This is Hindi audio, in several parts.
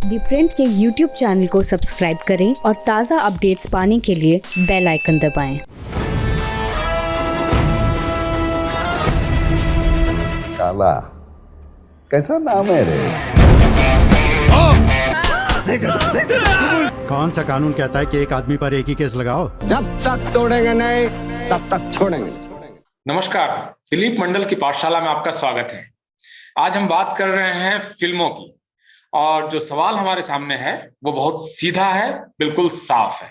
दी प्रिंट के YouTube चैनल को सब्सक्राइब करें और ताज़ा अपडेट्स पाने के लिए बेल आइकन दबाएं। काला कैसा नाम है रे? कौन सा कानून कहता है कि एक आदमी पर एक ही केस लगाओ? जब तक तोड़ेंगे नहीं तब तक छोड़ेंगे। नमस्कार, दिलीप मंडल की पाठशाला में आपका स्वागत है। आज हम बात कर रहे हैं फिल्मों की, और जो सवाल हमारे सामने है वो बहुत सीधा है, बिल्कुल साफ है।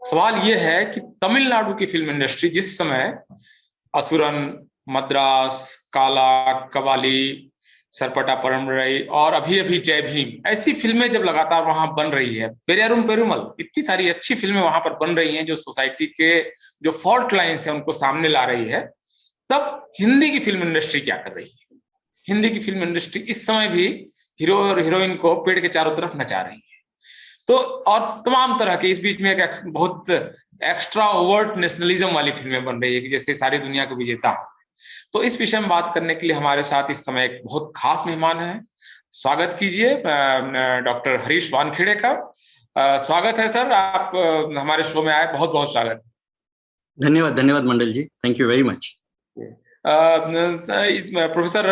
सवाल ये है कि तमिलनाडु की फिल्म इंडस्ट्री जिस समय असुरन, मद्रास, काला, कवाली, सरपटा परम्बरई और अभी अभी जय भीम ऐसी फिल्में जब लगातार वहां बन रही है, पेरियारुम पेरुमल, इतनी सारी अच्छी फिल्में वहां पर बन रही हैं जो सोसाइटी के जो फॉल्ट लाइन्स हैं उनको सामने ला रही है, तब हिंदी की फिल्म इंडस्ट्री क्या कर रही है? हिंदी की फिल्म इंडस्ट्री इस समय भी हीरो और हीरोइन को पेड़ के चारों तरफ नचा रही है। तो और तमाम तरह के इस बीच में एक बहुत एक्स्ट्रा ओवर्ट नेशनलिज्म वाली फिल्में बन रही है कि जैसे सारी दुनिया को विजेता हो। तो इस विषय में बात करने के लिए हमारे साथ इस समय एक बहुत खास मेहमान है। स्वागत कीजिए डॉक्टर हरीश वानखेड़े का। स्वागत है सर, आप हमारे शो में आए, बहुत बहुत स्वागत। धन्यवाद Mandal ji, thank you very much. Professor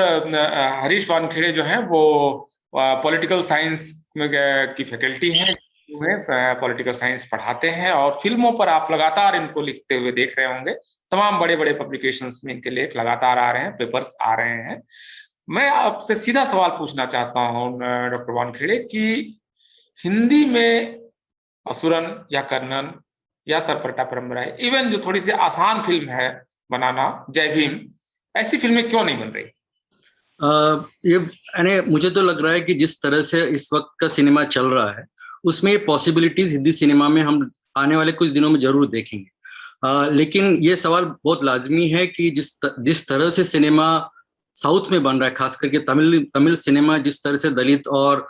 Harish Wankhede जो हैं वो पॉलिटिकल साइंस की फैकल्टी हैं, पॉलिटिकल साइंस पढ़ाते हैं और फिल्मों पर आप लगातार इनको लिखते हुए देख रहे होंगे। तमाम बड़े बड़े पब्लिकेशंस में इनके लेख लगातार आ रहे हैं, पेपर्स आ रहे हैं। मैं आपसे सीधा सवाल पूछना चाहता हूं डॉक्टर वानखेड़े कि हिंदी में असुरन या कर्णन या सरपटा परम्बराई, इवन जो थोड़ी सी आसान फिल्म है बनाना, जय भीम, ऐसी फिल्में क्यों नहीं बन रही? ये मुझे तो लग रहा है कि जिस तरह से इस वक्त का सिनेमा चल रहा है उसमें ये पॉसिबिलिटीज हिंदी सिनेमा में हम आने वाले कुछ दिनों में जरूर देखेंगे। लेकिन ये सवाल बहुत लाजमी है कि जिस तरह से सिनेमा साउथ में बन रहा है, खास करके तमिल सिनेमा जिस तरह से दलित और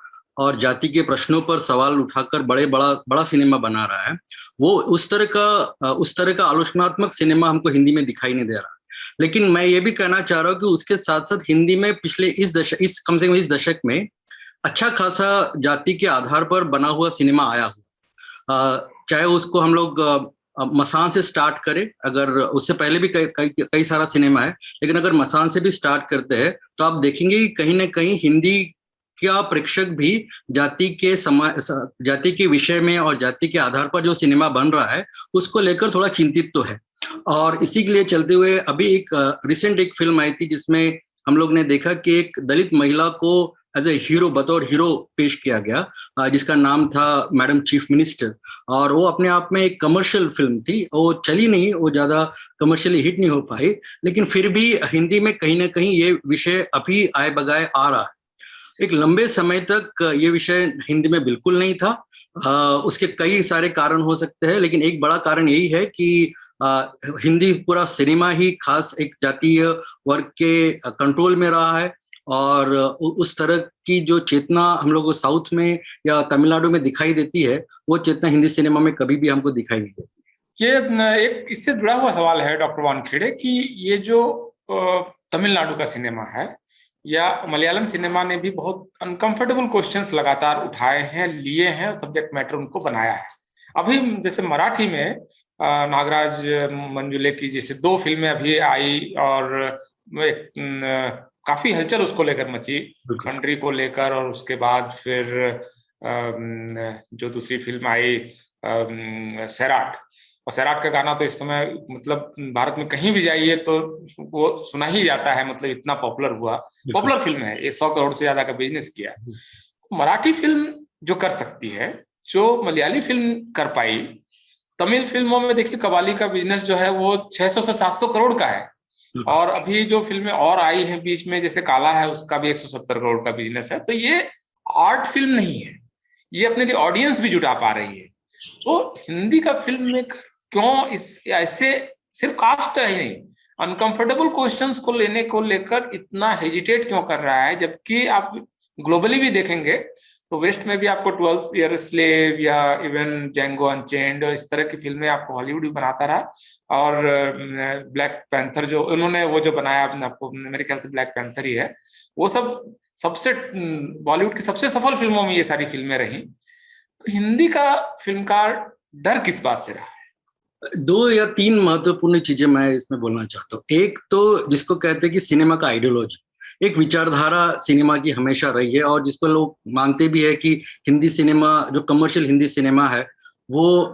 जाति के प्रश्नों पर सवाल उठाकर बड़ा सिनेमा बना रहा है, वो उस तरह का आलोचनात्मक सिनेमा हमको हिंदी में दिखाई नहीं दे रहा। लेकिन मैं ये भी कहना चाह रहा हूँ कि उसके साथ साथ हिंदी में पिछले कम से कम इस दशक में अच्छा खासा जाति के आधार पर बना हुआ सिनेमा आया हुआ। चाहे उसको हम लोग मसान से स्टार्ट करें, अगर उससे पहले भी कई सारा सिनेमा है, लेकिन अगर मसान से भी स्टार्ट करते हैं तो आप देखेंगे कि कहीं ना कहीं हिंदी क्या प्रेक्षक भी जाति के विषय में और जाति के आधार पर जो सिनेमा बन रहा है उसको लेकर थोड़ा चिंतित तो है। और इसी के लिए चलते हुए अभी रिसेंट एक फिल्म आई थी जिसमें हम लोग ने देखा कि एक दलित महिला को एज ए हीरो, बतौर हीरो पेश किया गया, जिसका नाम था मैडम चीफ मिनिस्टर। और वो अपने आप में एक कमर्शियल फिल्म थी, वो चली नहीं, वो ज्यादा कमर्शियली हिट नहीं हो पाई, लेकिन फिर भी हिंदी में कहीं ना कहीं ये विषय अभी आए बगाए आ रहा है। एक लंबे समय तक ये विषय हिंदी में बिल्कुल नहीं था। उसके कई सारे कारण हो सकते हैं, लेकिन एक बड़ा कारण यही है कि हिंदी पूरा सिनेमा ही खास एक जातीय वर्ग के कंट्रोल में रहा है, और उस तरह की जो चेतना हम लोग को साउथ में या तमिलनाडु में दिखाई देती है, वो चेतना हिंदी सिनेमा में कभी भी हमको दिखाई नहीं देती। ये एक इससे जुड़ा हुआ सवाल है डॉक्टर वानखेड़े कि ये जो तमिलनाडु का सिनेमा है या मलयालम सिनेमा ने भी बहुत अनकंफर्टेबल क्वेश्चंस लगातार उठाए हैं, लिए हैं, सब्जेक्ट मैटर उनको बनाया है। अभी जैसे मराठी में नागराज मंजुले की जैसे 2 फिल्में अभी आई और काफी हलचल उसको लेकर मची, खंडरी को लेकर, और उसके बाद फिर जो दूसरी फिल्म आई सैराट, और सैराट का गाना तो इस समय मतलब भारत में कहीं भी जाइए तो वो सुना ही जाता है, मतलब इतना पॉपुलर फिल्म है ये, 100 करोड़ से ज्यादा का बिजनेस किया। मराठी फिल्म जो कर सकती है, जो मलयाली फिल्म कर पाई, तमिल फिल्मों में देखिए कवाली का बिजनेस जो है वो 600 से 700 करोड़ का है, और अभी जो फिल्में और आई हैं बीच में जैसे काला है, उसका भी 170 करोड़ का बिजनेस है। तो ये आर्ट फिल्म नहीं है, ये अपने लिए ऑडियंस भी जुटा पा रही है। तो हिंदी का फिल्म मेकर क्यों इस ऐसे सिर्फ कास्ट है ही नहीं, अनकंफर्टेबल क्वेश्चंस को लेकर इतना हेजिटेट क्यों कर रहा है? जबकि आप ग्लोबली भी देखेंगे तो वेस्ट में भी आपको 12 ईयर स्लेव या इवन जेंगो अनचेन्ड, इस तरह की फिल्में आपको हॉलीवुड भी बनाता रहा। और ब्लैक पैंथर जो उन्होंने वो जो बनाया आपको, मेरे ख्याल से ब्लैक पैंथर ही है, वो सब सबसे बॉलीवुड की सबसे सफल फिल्मों में ये सारी फिल्में रही। तो हिंदी का फिल्मकार डर किस बात से रहा है? 2 या 3 महत्वपूर्ण चीजें मैं इसमें बोलना चाहता हूँ। एक तो जिसको कहते हैं कि सिनेमा का आइडियोलॉजी, एक विचारधारा सिनेमा की हमेशा रही है, और जिसको लोग मानते भी है कि हिंदी सिनेमा, जो कमर्शियल हिंदी सिनेमा है, वो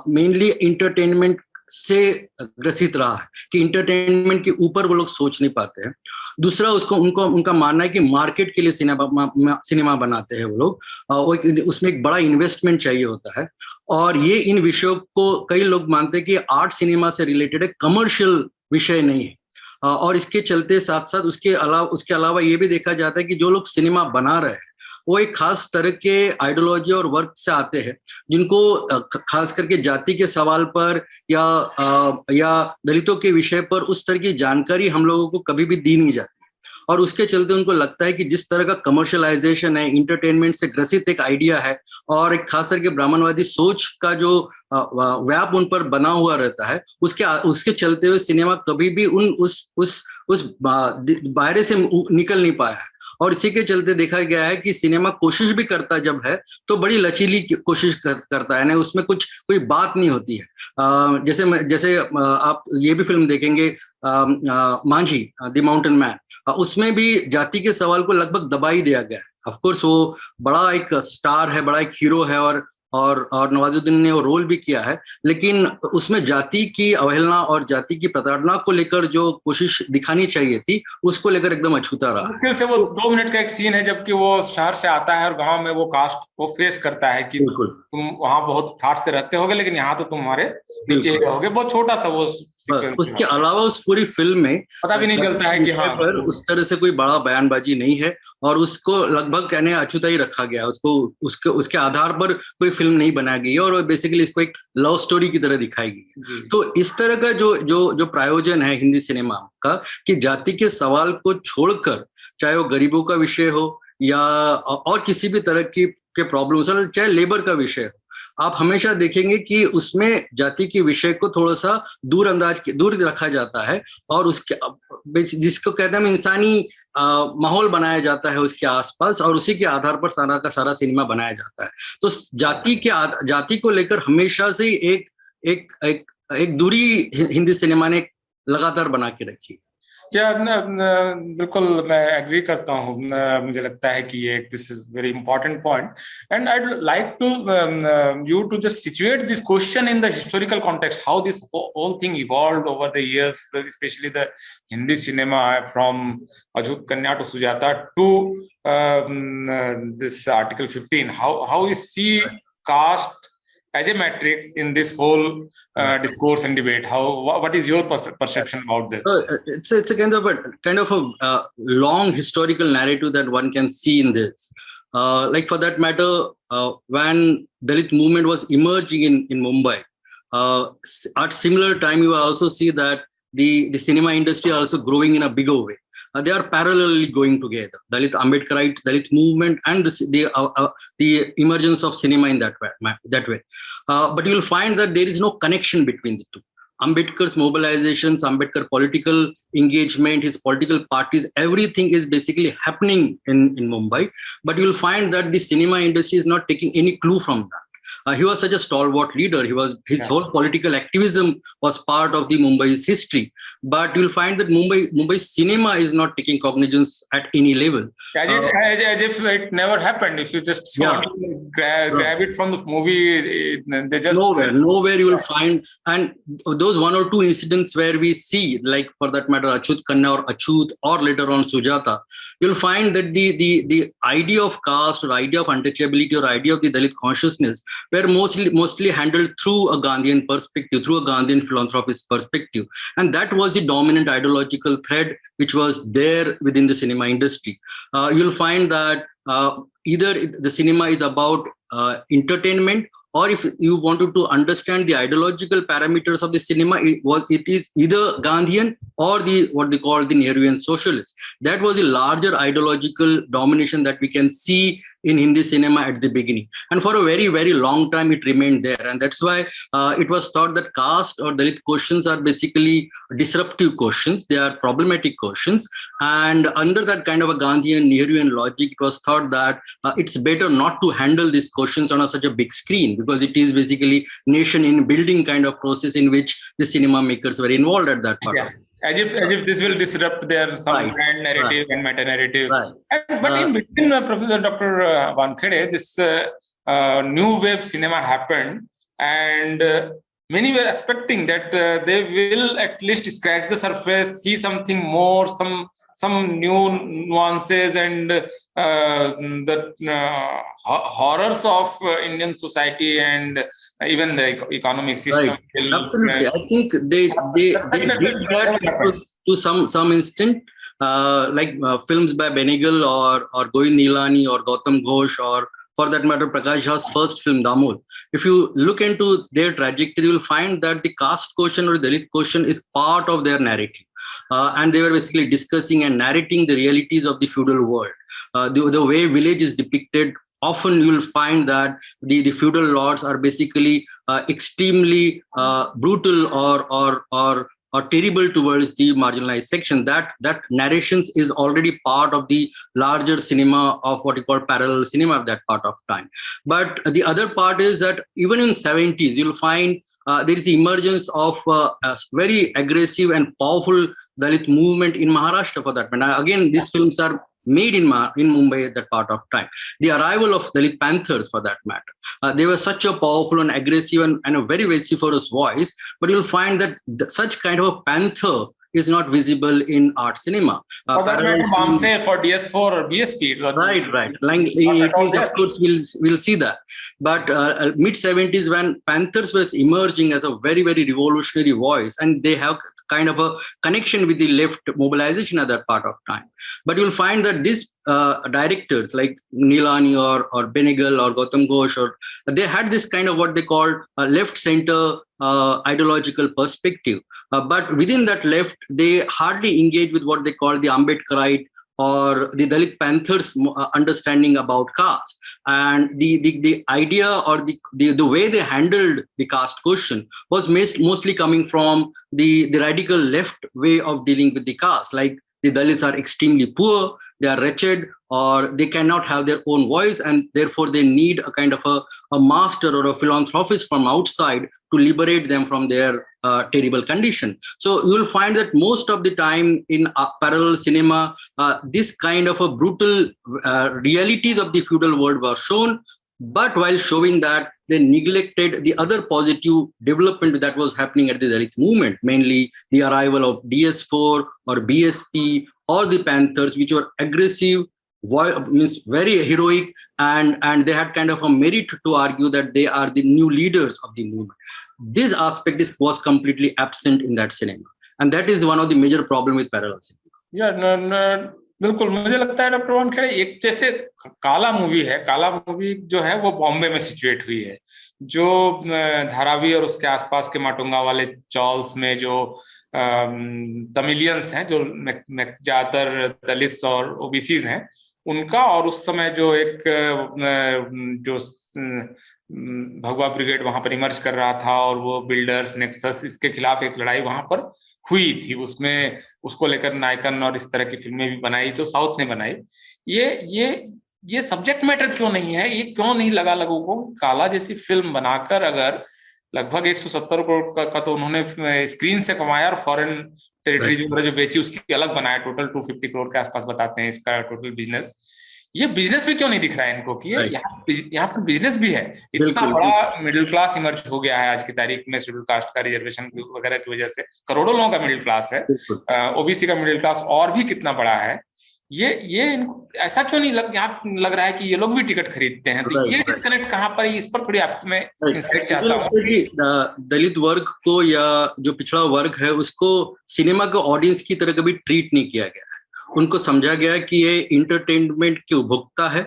मेनली इंटरटेनमेंट से ग्रसित रहा है, कि इंटरटेनमेंट के ऊपर वो लोग सोच नहीं पाते हैं। दूसरा, उनका मानना है कि मार्केट के लिए सिनेमा बनाते हैं वो लोग, उसमें एक बड़ा इन्वेस्टमेंट चाहिए होता है। और ये इन विषयों को कई लोग मानते हैं कि आर्ट सिनेमा से रिलेटेड है, कमर्शियल विषय नहीं है। और इसके चलते साथ साथ उसके अलावा ये भी देखा जाता है कि जो लोग सिनेमा बना रहे हैं वो एक खास तरह के आइडियोलॉजी और वर्क से आते हैं, जिनको खास करके जाति के सवाल पर या दलितों के विषय पर उस तरह की जानकारी हम लोगों को कभी भी दी नहीं जाती। और उसके चलते उनको लगता है कि जिस तरह का कमर्शियलाइजेशन है, इंटरटेनमेंट से ग्रसित एक आइडिया है, और एक खास करके ब्राह्मणवादी सोच का जो व्याप उन पर बना हुआ रहता है, उसके चलते हुए सिनेमा कभी भी उस दायरे से निकल नहीं पाया है। और इसी के चलते देखा गया है कि सिनेमा कोशिश भी करता जब है तो बड़ी लचीली कोशिश करता है, ना उसमें कोई बात नहीं होती है। जैसे आप ये भी फिल्म देखेंगे मांझी द माउंटेन मैन, उसमें भी जाति के सवाल को लगभग दबा ही दिया गया है। ऑफ कोर्स वो बड़ा एक स्टार है, बड़ा एक हीरो है, और नवाजुद्दीन ने वो रोल भी किया है, लेकिन उसमें जाति की अवहेलना और जाति की प्रताड़ना को लेकर जो कोशिश दिखानी चाहिए थी, उसको लेकर एकदम अछूता रहा। मुश्किल से वो 2 मिनट का एक सीन है, जबकि वो शहर से आता है और गांव में वो कास्ट को फेस करता है कि तुम वहां बहुत ठाठ से रहते होगे, लेकिन यहाँ तो तुम्हारे नीचे ही रहोगे। बहुत छोटा सा वो उसके अलावा उस पूरी फिल्म में पता भी नहीं चलता है कि हाँ पर उस तरह से कोई बड़ा बयानबाजी नहीं है, और उसको लगभग कहने अछूता ही रखा गया। उसके आधार पर कोई फिल्म नहीं बनाई गई है, और बेसिकली इसको एक लव स्टोरी की तरह दिखाई गई है। तो इस तरह का जो प्रायोजन है हिंदी सिनेमा का, कि जाति के सवाल को छोड़कर, चाहे वो गरीबों का विषय हो या और किसी भी तरह के प्रॉब्लम्स हो, चाहे लेबर का विषय हो, आप हमेशा देखेंगे कि उसमें जाति के विषय को थोड़ा सा दूर रखा जाता है, और उसके जिसको कहते हैं इंसानी माहौल बनाया जाता है उसके आसपास, और उसी के आधार पर सारा का सारा सिनेमा बनाया जाता है। तो जाति को लेकर हमेशा से एक दूरी हिंदी सिनेमा ने लगातार बना के रखी। बिल्कुल मैं एग्री करता हूँ। मुझे लगता है कि ये this is very important point, and I would like to you to just situate this question in the historical context, how this whole thing evolved over the years, especially the Hindi cinema from Ajut Kanya to Sujata to this Article 15. How you see caste as a matrix in this whole discourse and debate? What is your perception about this? It's a kind of a long historical narrative that one can see in this. Like for that matter, when Dalit movement was emerging in Mumbai, at similar time you will also see that the cinema industry also growing in a bigger way. They are parallelly going together. Dalit Ambedkarite, Dalit movement, and the emergence of cinema in that way. But you will find that there is no connection between the two. Ambedkar's mobilizations, Ambedkar political engagement, his political parties, everything is basically happening in Mumbai. But you will find that the cinema industry is not taking any clue from that. He was such a stalwart leader. His whole political activism was part of the Mumbai's history. But you'll find that Mumbai cinema is not taking cognizance at any level. As if it never happened. If you just grab it from the movie, they just nowhere you will find. And those 1 or 2 incidents where we see, like for that matter, Achyut Khanna or Achyut, or later on Sujata, you'll find that the idea of caste or idea of untouchability or idea of the Dalit consciousness were mostly handled through a Gandhian perspective, through a Gandhian philanthropist perspective. And that was the dominant ideological thread which was there within the cinema industry. You'll find that either the cinema is about entertainment, or if you wanted to understand the ideological parameters of the cinema, it is either Gandhian or what they call the Nehruvian socialists. That was a larger ideological domination that we can see in Hindi cinema at the beginning, and for a very, very long time it remained there. And that's why it was thought that caste or Dalit questions are basically disruptive questions. They are problematic questions. And under that kind of a Gandhian, Nehruian logic, it was thought that it's better not to handle these questions on such a big screen, because it is basically nation in building kind of process in which the cinema makers were involved at that part. Yeah. As if this will disrupt their some grand narrative and meta narrative. But in between, Professor Dr. Wankhede, this new wave cinema happened, and many were expecting that they will at least scratch the surface, see something more, some new nuances, and the horrors of Indian society and even the economic system. Right. Absolutely, I think they did that to some extent, like films by Benegal or Govind Nilani or Gautam Ghosh, or for that matter, Prakash Jha's first film, Damol. If you look into their trajectory, you will find that the caste question or Dalit question is part of their narrative. And they were basically discussing and narrating the realities of the feudal world. The way village is depicted, often you will find that the feudal lords are basically extremely brutal or terrible towards the marginalized section. That narrations is already part of the larger cinema of what you call parallel cinema of that part of time. But the other part is that even in 70s, you'll find there is emergence of a very aggressive and powerful Dalit movement in Maharashtra for that matter. Again, these films are made in Mumbai at that part of time. The arrival of Dalit Panthers for that matter. They were such a powerful and aggressive and a very vociferous voice, but you'll find that such kind of a panther is not visible in art cinema. For DS4 or BSP. Right. Like in 80s, of course, we'll see that. But mid-70s, when Panthers was emerging as a very, very revolutionary voice, and they have kind of a connection with the left mobilization at that part of time. But you'll find that these directors like Nilani or Benegal or Gautam Ghosh, they had this kind of what they called left-center ideological perspective. But within that left, they hardly engage with what they call the Ambedkarite or the Dalit Panthers understanding about caste. And the idea or the way they handled the caste question was mostly coming from the radical left way of dealing with the caste. Like the Dalits are extremely poor, they are wretched, or they cannot have their own voice, and therefore they need a kind of a master or a philanthropist from outside to liberate them from their terrible condition. So you will find that most of the time in parallel cinema, this kind of a brutal realities of the feudal world were shown, but while showing that, they neglected the other positive development that was happening at the Dalit movement, mainly the arrival of DS4 or BSP or the Panthers, which were aggressive, means very heroic, and they had kind of a merit to argue that they are the new leaders of the movement. This aspect was completely absent in that cinema, and that is one of the major problem with parallel cinema. बिल्कुल, मुझे लगता है डॉक्टर वानखेड़े, एक जैसे काला मूवी जो है वो बॉम्बे में सिचुएट हुई है, जो धारावी और उसके आसपास के माटुंगा वाले चॉल्स में जो तमिलियंस हैं, जो ज्यादातर दलित्स और ओबीसीज हैं, उनका, और उस समय जो एक जो भगवा ब्रिगेड वहां पर इमर्ज कर रहा था, और वो बिल्डर्स नेक्सस, इसके खिलाफ एक लड़ाई वहां पर हुई थी। उसमें उसको लेकर नायकन और इस तरह की फिल्में भी बनाई, तो साउथ ने बनाई। ये सब्जेक्ट मैटर क्यों नहीं है? ये क्यों नहीं लगा लोगों को? काला जैसी फिल्म बनाकर अगर लगभग 170 करोड़ का तो उन्होंने स्क्रीन से कमाया, और फॉरेन टेरिटरी जो बेची उसकी अलग बनाया, टोटल 250 करोड़ के आसपास बताते हैं इसका टोटल बिजनेस। ये बिजनेस भी क्यों नहीं दिख रहा है इनको कि यहाँ पर बिजनेस भी है? इतना बड़ा मिडिल क्लास इमर्ज हो गया है आज की तारीख में, शेड्यूल कास्ट का रिजर्वेशन वगैरह की वजह से करोड़ों लोगों का मिडिल क्लास है, ओबीसी का मिडिल क्लास और भी कितना बड़ा है। ये ऐसा क्यों नहीं लग रहा है कि ये लोग भी टिकट खरीदते हैं? तो ये डिस्कनेक्ट कहाँ पर है? इस पर थोड़ी आप मैं इंसाइट चाहता हूँ। दलित वर्ग को या जो पिछड़ा वर्ग है उसको सिनेमा के ऑडियंस की तरह कभी ट्रीट नहीं किया गया है। उनको समझा गया कि ये इंटरटेनमेंट के उपभोक्ता है,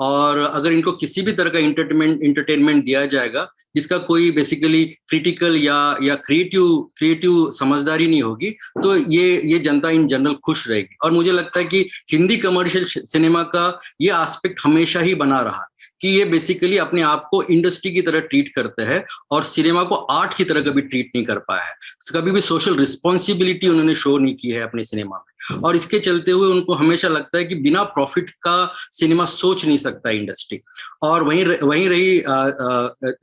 और अगर इनको किसी भी तरह का इंटरटेनमेंट दिया जाएगा जिसका कोई बेसिकली क्रिटिकल या क्रिएटिव समझदारी नहीं होगी, तो ये जनता इन जनरल खुश रहेगी। और मुझे लगता है कि हिंदी कमर्शियल सिनेमा का ये एस्पेक्ट हमेशा ही बना रहा कि ये बेसिकली अपने आप को इंडस्ट्री की तरह ट्रीट करते हैं और सिनेमा को आर्ट की तरह कभी ट्रीट नहीं कर पाया है। कभी भी सोशल रिस्पॉन्सिबिलिटी उन्होंने शो नहीं की है अपने सिनेमा में, और इसके चलते हुए उनको हमेशा लगता है कि बिना प्रॉफिट का सिनेमा सोच नहीं सकता इंडस्ट्री। और वहीं रही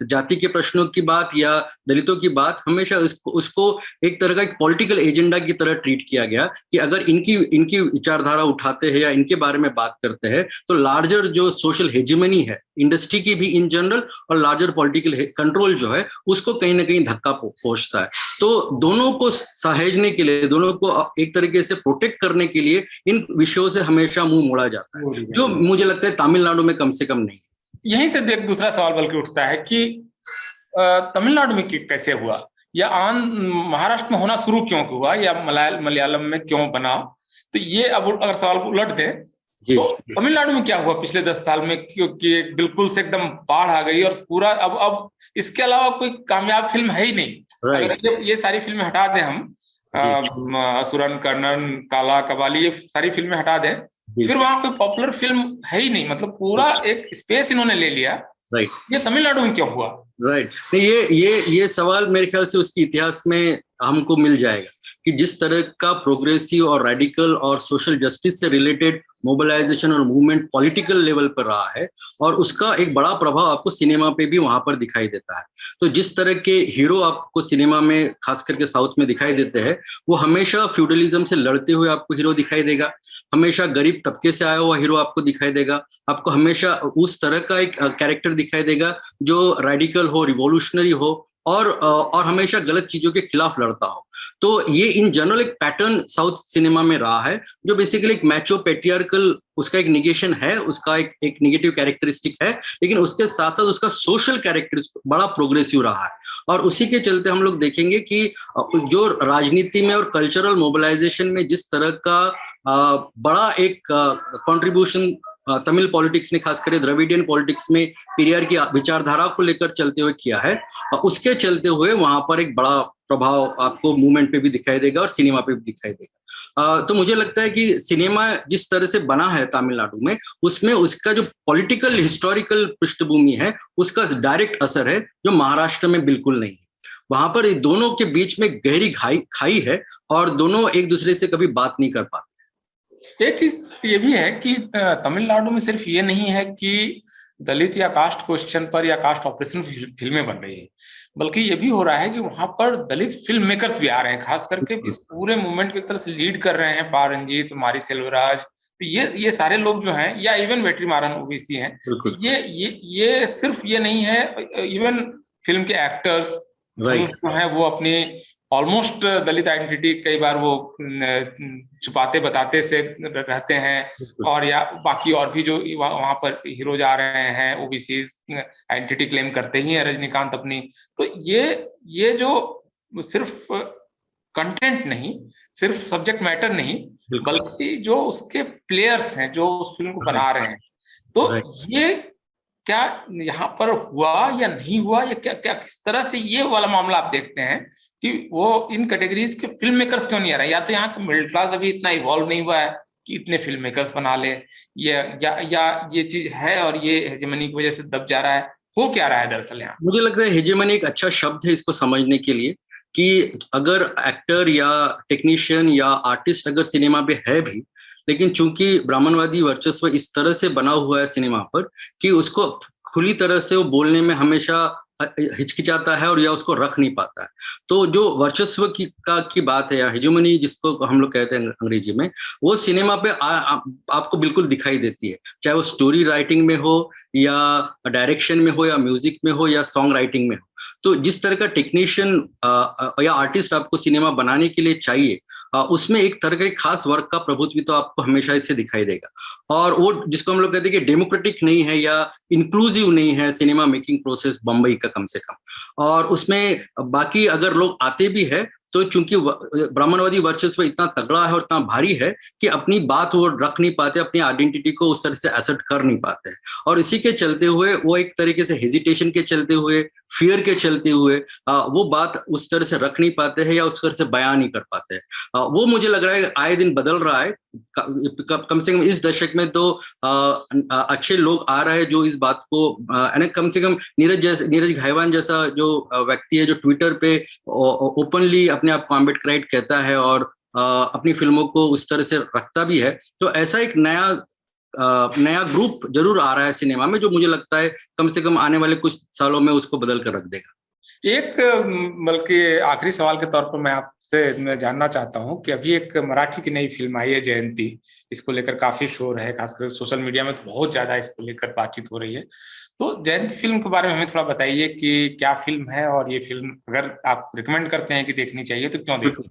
जाति के प्रश्नों की बात या दलितों की बात, हमेशा उसको एक तरह का एक पॉलिटिकल एजेंडा की तरह ट्रीट किया गया कि अगर इनकी विचारधारा उठाते हैं या इनके बारे में बात करते हैं तो लार्जर जो सोशल हेजिमनी है इंडस्ट्री की भी इन जनरल और लार्जर पॉलिटिकल कंट्रोल जो है उसको कहीं ना कहीं धक्का पहुंचता है। तो दोनों को सहेजने के लिए, दोनों को एक तरीके से प्रोटेक्ट करने के लिए इन विषयों से हमेशा मुंह मोड़ा जाता है, जो मुझे लगता है तमिलनाडु में कम से कम नहीं। यहीं से एक दूसरा सवाल बल्कि उठता है कि तमिलनाडु में कैसे हुआ, या महाराष्ट्र में होना शुरू क्यों हुआ, या मलयालम में क्यों बना। तो ये अब अगर सवाल को उलट दें तो तमिलनाडु में क्या हुआ पिछले 10 साल में, क्योंकि बिल्कुल से एकदम बाढ़ आ गई और पूरा अब इसके अलावा कोई कामयाब फिल्म है ही नहीं। अगर ये सारी फिल्में हटा दें हम, असुरन, कर्णन, काला, कबाली, ये सारी फिल्में हटा दें, फिर वहां कोई पॉपुलर फिल्म है ही नहीं। मतलब पूरा एक स्पेस इन्होंने ले लिया। ये तमिलनाडु में क्यों हुआ? ये सवाल मेरे ख्याल से उसके इतिहास में हमको मिल जाएगा कि जिस तरह का प्रोग्रेसिव और रेडिकल और सोशल जस्टिस से रिलेटेड मोबिलाइजेशन और मूवमेंट पॉलिटिकल लेवल पर रहा है, और उसका एक बड़ा प्रभाव आपको सिनेमा पे भी वहां पर दिखाई देता है। तो जिस तरह के हीरो आपको सिनेमा में खास करके साउथ में दिखाई देते हैं, वो हमेशा फ्यूडलिज्म से लड़ते हुए आपको हीरो दिखाई देगा, हमेशा गरीब तबके से आया हुआ हीरो आपको दिखाई देगा, आपको हमेशा उस तरह का एक कैरेक्टर दिखाई देगा जो रेडिकल हो, रिवॉल्यूशनरी हो और हमेशा गलत चीजों के खिलाफ लड़ता हो। तो ये इन जनरल एक पैटर्न साउथ सिनेमा में रहा है, जो बेसिकली एक मैचो पेट्रियार्कल, उसका एक निगेशन है, उसका एक नेगेटिव कैरेक्टरिस्टिक है, लेकिन उसके साथ साथ उसका सोशल कैरेक्टरिस्टिक बड़ा प्रोग्रेसिव रहा है। और उसी के चलते हम लोग देखेंगे कि जो राजनीति में और कल्चरल मोबिलाइजेशन में जिस तरह का बड़ा एक कंट्रीब्यूशन तमिल पॉलिटिक्स ने, खासकर द्रविडियन पॉलिटिक्स में पेरियार की विचारधारा को लेकर चलते हुए किया है, उसके चलते हुए वहां पर एक बड़ा प्रभाव आपको मूवमेंट पे भी दिखाई देगा और सिनेमा पे भी दिखाई देगा। तो मुझे लगता है कि सिनेमा जिस तरह से बना है तमिलनाडु में, उसमें उसका जो पॉलिटिकल हिस्टोरिकल पृष्ठभूमि है उसका डायरेक्ट असर है, जो महाराष्ट्र में बिल्कुल नहीं है। वहां पर दोनों के बीच में गहरी खाई है और दोनों एक दूसरे से कभी बात नहीं कर पाते। एक चीज ये भी है कि तमिलनाडु में सिर्फ ये नहीं है कि दलित या कास्ट क्वेश्चन पर या कास्ट ऑपरेशन फिल्में बन रही है, बल्कि ये भी हो रहा है कि वहां पर दलित फिल्म मेकर्स भी आ रहे हैं, खास करके इस पूरे मूवमेंट की एक तरह से लीड कर रहे हैं। पा रंजीत, मारी सेल्वराज, तो ये सारे लोग जो हैं, या इवन वेट्रीमारन ओबीसी हैं, ये सिर्फ ये नहीं है, इवन फिल्म के एक्टर्स जो हैं वो अपनी ऑलमोस्ट दलित आइडेंटिटी कई बार वो छुपाते बताते से रहते हैं, और या बाकी और भी जो वहां पर हीरोज आ रहे हैं ओबीसी आइडेंटिटी क्लेम करते ही हैं, रजनीकांत अपनी। तो ये जो सिर्फ कंटेंट नहीं, सिर्फ सब्जेक्ट मैटर नहीं, बल्कि जो उसके प्लेयर्स हैं जो उस फिल्म को बना रहे हैं, तो ये क्या यहाँ पर हुआ या नहीं हुआ, या क्या किस तरह से ये वाला मामला आप देखते हैं कि वो इन कैटेगरीज के फिल्म मेकर्स क्यों नहीं आ रहे? या तो यहाँ का मिडिल क्लास अभी इतना इवॉल्व नहीं हुआ है कि इतने फिल्म मेकर्स बना ले, या ये चीज है और ये हेजेमनी की वजह से दब जा रहा है? हो क्या रहा है दरअसल यहाँ? मुझे लगता है हेजेमनी एक अच्छा शब्द है इसको समझने के लिए, कि अगर एक्टर या टेक्नीशियन या आर्टिस्ट अगर सिनेमा पे है भी, लेकिन चूंकि ब्राह्मणवादी वर्चस्व इस तरह से बना हुआ है सिनेमा पर कि उसको खुली तरह से वो बोलने में हमेशा हिचकिचाता है और या उसको रख नहीं पाता है। तो जो वर्चस्व की बात है या हेजेमनी जिसको हम लोग कहते हैं अंग्रेजी में, वो सिनेमा पे आपको बिल्कुल दिखाई देती है, चाहे वो स्टोरी राइटिंग में हो या डायरेक्शन में हो या म्यूजिक में हो या सॉन्ग राइटिंग में हो। तो जिस तरह का टेक्नीशियन या आर्टिस्ट आपको सिनेमा बनाने के लिए चाहिए, उसमें एक तरह का एक खास वर्ग का प्रभुत्व तो आपको हमेशा इससे दिखाई देगा। और वो जिसको हम लोग कहते हैं कि डेमोक्रेटिक नहीं है या इंक्लूसिव नहीं है सिनेमा मेकिंग प्रोसेस बम्बई का कम से कम। और उसमें बाकी अगर लोग आते भी है तो चूंकि ब्राह्मणवादी वर्चस्व इतना तगड़ा है और इतना भारी है कि अपनी बात वो रख नहीं पाते, अपनी आइडेंटिटी को उस तरह से एसेट कर नहीं पाते, और इसी के चलते हुए वो एक तरीके से हेजिटेशन के चलते हुए, फियर के चलते हुए वो बात उस तरह से रख नहीं पाते हैं या उस तरह से बयान नहीं कर पाते हैं। वो मुझे लग रहा है आए दिन बदल रहा है। कम से कम इस दशक में तो अच्छे लोग आ रहे हैं जो इस बात को, कम से कम नीरज घायवान जैसा जो व्यक्ति है जो ट्विटर पे ओपनली अपने आप को आम्बेडकराइट कहता है और अपनी फिल्मों को उस तरह से रखता भी है, तो ऐसा एक नया ग्रुप जरूर आ रहा है सिनेमा में, जो मुझे लगता है कम से कम आने वाले कुछ सालों में उसको बदल कर रख देगा। एक बल्कि आखिरी सवाल के तौर पर मैं आपसे जानना चाहता हूं कि अभी एक मराठी की नई फिल्म आई है जयंती, इसको लेकर काफी शोर है, खासकर सोशल मीडिया में तो बहुत ज्यादा इसको लेकर बातचीत हो रही है। तो जयंती फिल्म के बारे में हमें थोड़ा बताइए कि क्या फिल्म है, और ये फिल्म अगर आप रिकमेंड करते हैं कि देखनी चाहिए तो क्यों देखें?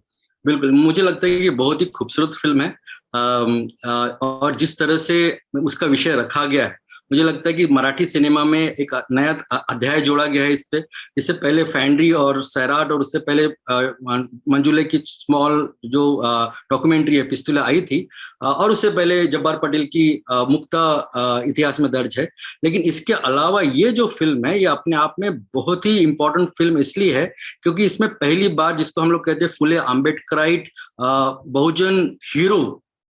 बिल्कुल, मुझे लगता है कि ये बहुत ही खूबसूरत फिल्म है, और जिस तरह से उसका विषय रखा गया है, मुझे लगता है कि मराठी सिनेमा में एक नया अध्याय जोड़ा गया है इस पे। इससे पहले फैंड्री और सैराट और उससे पहले मंजुले की स्मॉल जो डॉक्यूमेंट्री है पिस्तुला आई थी, और उससे पहले जब्बार पटेल की मुक्ता इतिहास में दर्ज है। लेकिन इसके अलावा ये जो फिल्म है ये अपने आप में बहुत ही इंपॉर्टेंट फिल्म इसलिए है क्योंकि इसमें पहली बार जिसको हम लोग कहते हैं फुले आम्बेडकराइट बहुजन हीरो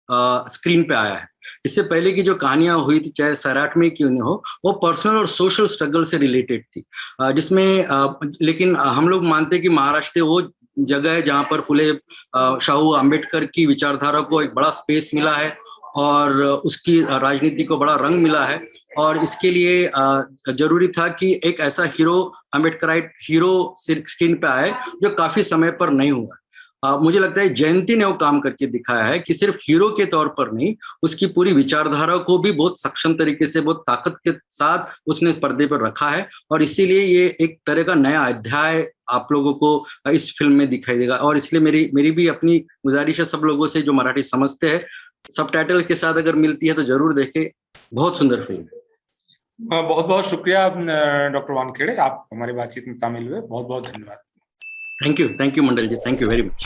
स्क्रीन पे आया है। इससे पहले की जो कहानियां हुई थी चाहे सैराट में क्यों नहीं हो, वो पर्सनल और सोशल स्ट्रगल से रिलेटेड थी, जिसमें लेकिन हम लोग मानते हैं कि महाराष्ट्र वो जगह है जहां पर फुले शाहू आम्बेडकर की विचारधारा को एक बड़ा स्पेस मिला है और उसकी राजनीति को बड़ा रंग मिला है, और इसके लिए जरूरी था कि एक ऐसा हीरो आम्बेडकराइट हीरो स्क्रीन पे आए जो काफी समय पर नहीं हुआ। मुझे लगता है जयंती ने वो काम करके दिखाया है कि सिर्फ हीरो के तौर पर नहीं, उसकी पूरी विचारधारा को भी बहुत सक्षम तरीके से, बहुत ताकत के साथ उसने पर्दे पर रखा है, और इसीलिए ये एक तरह का नया अध्याय आप लोगों को इस फिल्म में दिखाई देगा। और इसलिए मेरी भी अपनी गुजारिश है सब लोगों से जो मराठी समझते हैं, सबटाइटल के साथ अगर मिलती है तो जरूर देखें, बहुत सुंदर फिल्म है। बहुत बहुत शुक्रिया डॉक्टर वानखेड़े, आप हमारी बातचीत में शामिल हुए, बहुत बहुत धन्यवाद। Thank you Mandal ji, thank you very much.